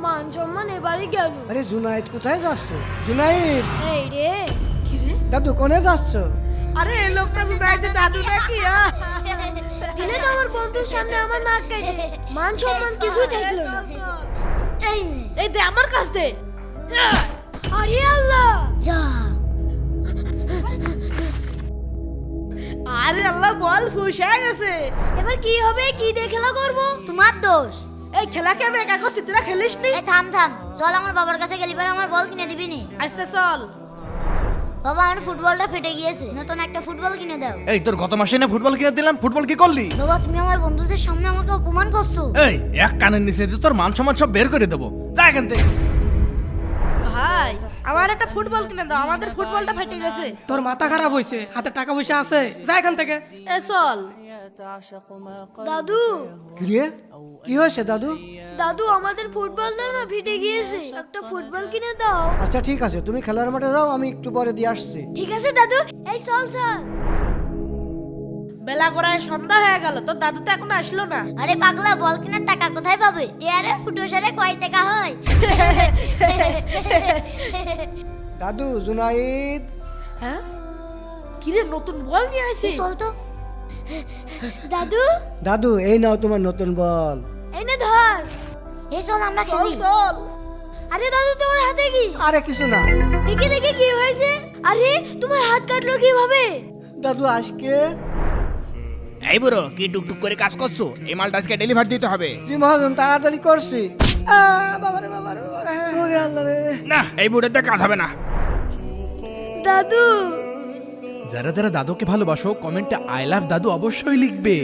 মান সম্মান এবারই গেল। আরে জুনাইদ কোথায় যাচ্ছ? জুনাইদ এই রে, দাদু কোনে যাচ্ছ? আরে এই লোকটা জুনাইদের দাদু নাকি? দিলে তো আমার বন্ধুর সামনে আমার নাক কেটে, মান সম্মান কিছুই থাকলো না। এই নে। এই দে আমার কাছ দে। আরে আল্লাহ, যা। আরে আল্লাহ, বল ফুস হয়ে গেছে। এবার কি হবে, কি দিয়ে খেলা করব? তোমার দোষ। এই খেলা কি আমি একা করছি, তোরা খেলিস নি? এই থাম থাম, চল আমার বাবার কাছে গেলি, পরে আমার বল কিনে দিবি নি। আচ্ছা চল। বাবা, আমার ফুটবলটা ফেটে গিয়েছে, নতুন একটা ফুটবল কিনে দাও। এই তোর গত মাসে না ফুটবল কিনে দিলাম, ফুটবল কি করলি? বাবা, তুমি আমার বন্ধুদের সামনে আমাকে অপমান করছো। এই এক কানের নিচে দিয়ে তোর মান সম্মান সব বের করে দেবো, যা এখান থেকে। ভাই, আমার একটা ফুটবল কিনে দাও, আমাদের ফুটবলটা ফেটে গেছে। তোর মাথা খারাপ হয়েছে, হাতে টাকা পয়সা আছে, যা এখান থেকে। এ চল। দাদু, কি রে? কি হয়েছে দাদু? দাদু, আমাদের ফুটবলটা না ফেটে গিয়েছে, একটা ফুটবল কিনে দাও। আচ্ছা ঠিক আছে, তুমি খেলার মাঠে যাও, আমি একটু পরে দিয়ে আসছি। ঠিক আছে দাদু, এই চল চল। বেলা গড়ায় সন্ধ্যা হয়ে গেল, তোর দাদু তো এখনো আসলো না। আরে পাগলা, বল কেনার টাকা কোথায় পাবে? টিয়ারে ফুটোসারে কয় টাকা হয়? দাদু, জুনাইদ। হ্যাঁ, কিরে নতুন বল নিয়ে আসিস? চল তো। দাদু, দাদু এই নাও তোমার নতুন বল। এই নে ধর। এই চল আমরা চল খেলি। চল। আরে দাদু, তোমার হাতে কি? আরে কিছু না দেখে দেখে কি হয়েছে? আরে তোমার হাত কাটলো কিভাবে? দাদু, আজকে এই বুড়ো, কি টুকটুক করে কাজ করছো? এই মালটা আজকে ডেলিভারি দিতে হবে। জি মহাজন, তাড়াতাড়ি করছি। বাবারে বাবারে বাবারে, ওরে আল্লাহ রে। না, এই বুড়োতে কাজ হবে না। দাদু, যারা যারা দাদুকে ভালোবাসো, কমেন্টে আই লাভ দাদু অবশ্যই লিখবে।